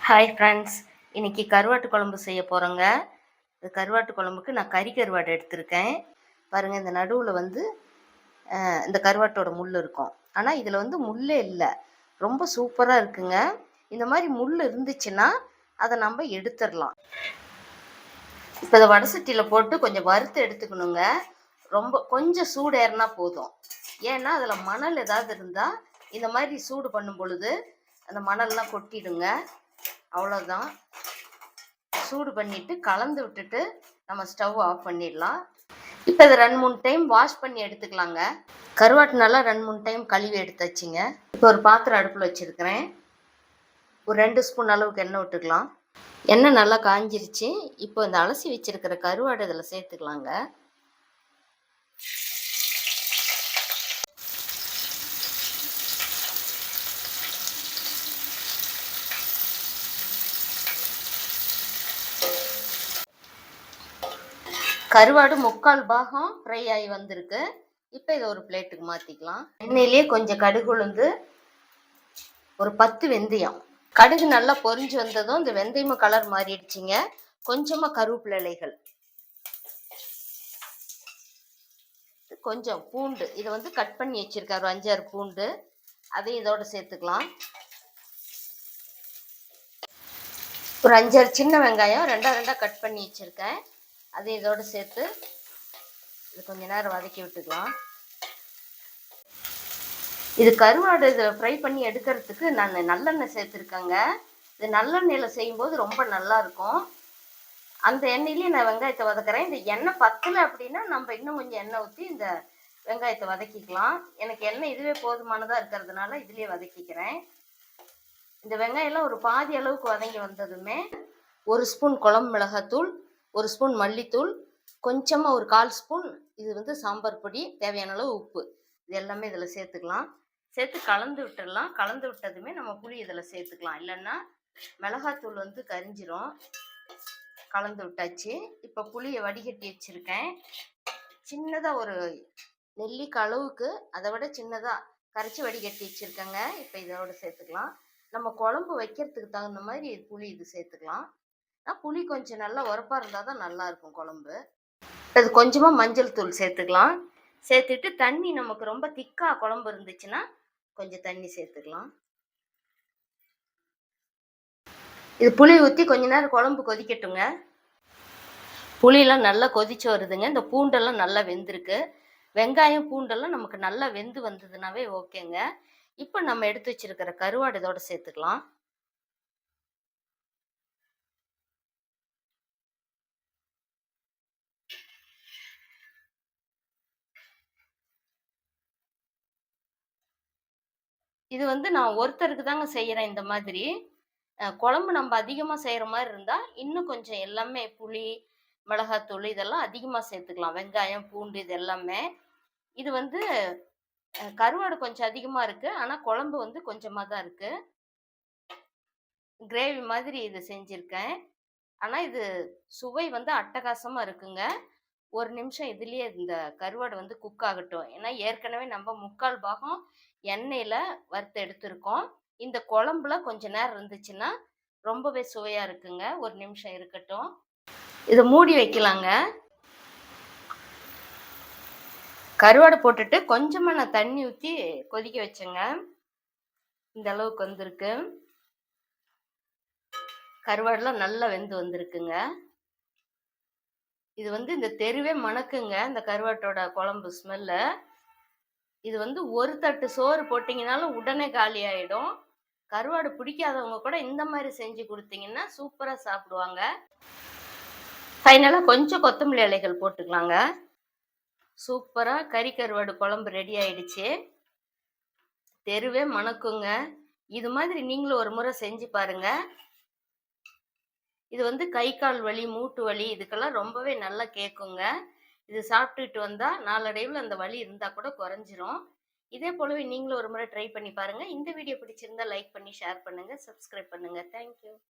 Hi friends, இன்றைக்கி கருவாட்டு குழம்பு செய்ய போகிறோங்க. இந்த கருவாட்டு குழம்புக்கு நான் கறி கருவாடு எடுத்திருக்கேன். பாருங்கள், இந்த நடுவில் வந்து இந்த கருவாட்டோட முள் இருக்கும். ஆனால் இதில் வந்து முள்ளே இல்லை. ரொம்ப சூப்பராக இருக்குங்க. இந்த மாதிரி முள் இருந்துச்சுன்னா அதை நம்ம எடுத்துடலாம். இப்போ இதை வடை சட்டியில் போட்டு கொஞ்சம் வறுத்து எடுத்துக்கணுங்க. கொஞ்சம் சூடு ஏறினா போதும். ஏன்னா அதில் மணல் ஏதாவது இருந்தால் இந்த மாதிரி சூடு பண்ணும் பொழுது அந்த மணல்லாம் கொட்டிடுங்க. அவ்வளோதான். சூடு பண்ணிவிட்டு கலந்து விட்டுட்டு நம்ம ஸ்டவ் ஆஃப் பண்ணிடலாம். இப்போ இதை 2-3 டைம் வாஷ் பண்ணி எடுத்துக்கலாங்க. கருவாட்டு நல்லா 2-3 டைம் கழுவி எடுத்தாச்சுங்க. இப்போ ஒரு பாத்திரம் அடுப்பில் வச்சுருக்கிறேன். ஒரு 2 ஸ்பூன் அளவுக்கு எண்ணெய் விட்டுக்கலாம். எண்ணெய் நல்லா காஞ்சிருச்சு. இப்போ இந்த அலசி வச்சுருக்கிற கருவாடு இதில் சேர்த்துக்கலாங்க. கருவாடு 3/4 பாகம் ஃப்ரை ஆகி வந்திருக்கு. இப்போ இதை ஒரு பிளேட்டுக்கு மாற்றிக்கலாம். எண்ணெயிலேயே கொஞ்சம் கடுகு உளுந்து, ஒரு 10 வெந்தயம். கடுகு நல்லா பொரிஞ்சு வந்ததும் இந்த வெந்தயமும் கலர் மாறிடுச்சிங்க. கொஞ்சமாக கருவேப்பிலை இலைகள், கொஞ்சம் பூண்டு. இதை வந்து கட் பண்ணி வச்சுருக்காரு, 5-6 பூண்டு. அதையும் இதோடு சேர்த்துக்கலாம். ஒரு 5-6 சின்ன வெங்காயம் 2-2 கட் பண்ணி வச்சுருக்கேன். அதை இதோடு சேர்த்து இது கொஞ்ச நேரம் வதக்கி விட்டுக்கலாம். இது கருவாடு இதில் ஃப்ரை பண்ணி எடுக்கிறதுக்கு நான் நல்லெண்ணெய் சேர்த்துருக்கேங்க. இது நல்லெண்ணெயில் செய்யும்போது ரொம்ப நல்லாயிருக்கும். அந்த எண்ணெயிலேயே நான் வெங்காயத்தை வதக்குறேன். இந்த எண்ணெய் பத்தலை அப்படின்னா நம்ம இன்னும் கொஞ்சம் எண்ணெய் ஊற்றி இந்த வெங்காயத்தை வதக்கிக்கலாம். எனக்கு எண்ணெய் இதுவே போதுமானதாக இருக்கிறதுனால இதுலேயே வதக்கிக்கிறேன். இந்த வெங்காயம்லாம் ஒரு பாதி அளவுக்கு வதங்கி வந்ததுமே 1 ஸ்பூன் குழம்பு மிளகாத்தூள், 1 ஸ்பூன் மல்லித்தூள், கொஞ்சமாக ஒரு 1/4 ஸ்பூன் இது வந்து சாம்பார் பொடி, தேவையான அளவு உப்பு, இது எல்லாமே இதில் சேர்த்துக்கலாம். சேர்த்து கலந்து விட்டுடலாம். கலந்து விட்டதுமே நம்ம புளி இதில் சேர்த்துக்கலாம். இல்லைன்னா மிளகாத்தூள் வந்து கரிஞ்சிரும். கலந்து விட்டாச்சு. இப்போ புளியை வடிகட்டி வச்சுருக்கேன். சின்னதாக ஒரு நெல்லிக்காய் அளவுக்கு, அதை விட சின்னதாக கரைச்சி வடிகட்டி வச்சுருக்கேங்க. இப்போ இதோடு சேர்த்துக்கலாம். நம்ம குழம்பு வைக்கிறதுக்கு தகுந்த மாதிரி புளி இது சேர்த்துக்கலாம். புளி கொஞ்சம் நல்லா உரப்பாக இருந்தால் தான் நல்லாயிருக்கும் குழம்பு. அது கொஞ்சமாக மஞ்சள் தூள் சேர்த்துக்கலாம். சேர்த்துட்டு தண்ணி நமக்கு ரொம்ப திக்காக குழம்பு இருந்துச்சுன்னா கொஞ்சம் தண்ணி சேர்த்துக்கலாம். இது புளி ஊற்றி கொஞ்ச நேரம் குழம்பு கொதிக்கட்டுங்க. புளியெல்லாம் நல்லா கொதிச்சு வருதுங்க. இந்த பூண்டெல்லாம் நல்லா வெந்திருக்கு. வெங்காயம் பூண்டெல்லாம் நமக்கு நல்லா வெந்து வந்ததுனாவே ஓகேங்க. இப்போ நம்ம எடுத்து வச்சிருக்கிற கருவாடு இதோட சேர்த்துக்கலாம். இது வந்து நான் ஒருத்தருக்கு தாங்க செய்கிறேன். இந்த மாதிரி குழம்பு நம்ம அதிகமாக செய்கிற மாதிரி இருந்தால் இன்னும் கொஞ்சம் எல்லாமே புளி, மிளகாத்தூள் இதெல்லாம் அதிகமாக சேர்த்துக்கலாம். வெங்காயம், பூண்டு இது எல்லாமே. இது வந்து கருவாடு கொஞ்சம் அதிகமாக இருக்குது. ஆனால் குழம்பு வந்து கொஞ்சமாக தான் இருக்குது. கிரேவி மாதிரி இது செஞ்சுருக்கேன். ஆனால் இது சுவை வந்து அட்டகாசமாக இருக்குங்க. ஒரு நிமிஷம் இதுலேயே இந்த கருவாடு வந்து குக் ஆகட்டும். ஏன்னா ஏற்கனவே நம்ம 3/4 பாகம் எண்ணெயில் வறுத்து எடுத்துருக்கோம். இந்த குழம்புல கொஞ்சம் நேரம் இருந்துச்சுன்னா ரொம்பவே சுவையாக இருக்குங்க. ஒரு நிமிஷம் இருக்கட்டும். இதை மூடி வைக்கலாங்க. கருவாடை போட்டுட்டு கொஞ்சமாக நான் தண்ணி ஊற்றி கொதிக்க வச்சேங்க. இந்த அளவுக்கு வந்திருக்கு. கருவாடெலாம் நல்லா வெந்து வந்திருக்குங்க. இது வந்து இந்த தெருவே மணக்குங்க, இந்த கருவாட்டோட குழம்பு ஸ்மெல்லு. இது வந்து ஒரு தட்டு சோறு போட்டிங்கனாலும் உடனே காலி ஆகிடும். கருவாடு பிடிக்காதவங்க கூட இந்த மாதிரி செஞ்சு கொடுத்தீங்கன்னா சூப்பராக சாப்பிடுவாங்க. ஃபைனலாக கொஞ்சம் கொத்தமல்லி இலைகள் போட்டுக்கலாங்க. சூப்பராக கறி கருவாடு குழம்பு ரெடி ஆயிடுச்சு. தெருவே மணக்குங்க. இது மாதிரி நீங்களும் ஒரு முறை செஞ்சு பாருங்க. இது வந்து கை கால் வலி, மூட்டு வலி இதுக்கெல்லாம் ரொம்பவே நல்லா கேட்குங்க. இது சாப்பிட்டுட்டு வந்தால் நாளடைவில் அந்த வலி இருந்தால் கூட குறைஞ்சிரும். இதே போலவே நீங்களும் ஒரு முறை ட்ரை பண்ணி பாருங்கள். இந்த வீடியோ பிடிச்சிருந்தா லைக் பண்ணி ஷேர் பண்ணுங்கள், சப்ஸ்கிரைப் பண்ணுங்கள். தேங்க்யூ.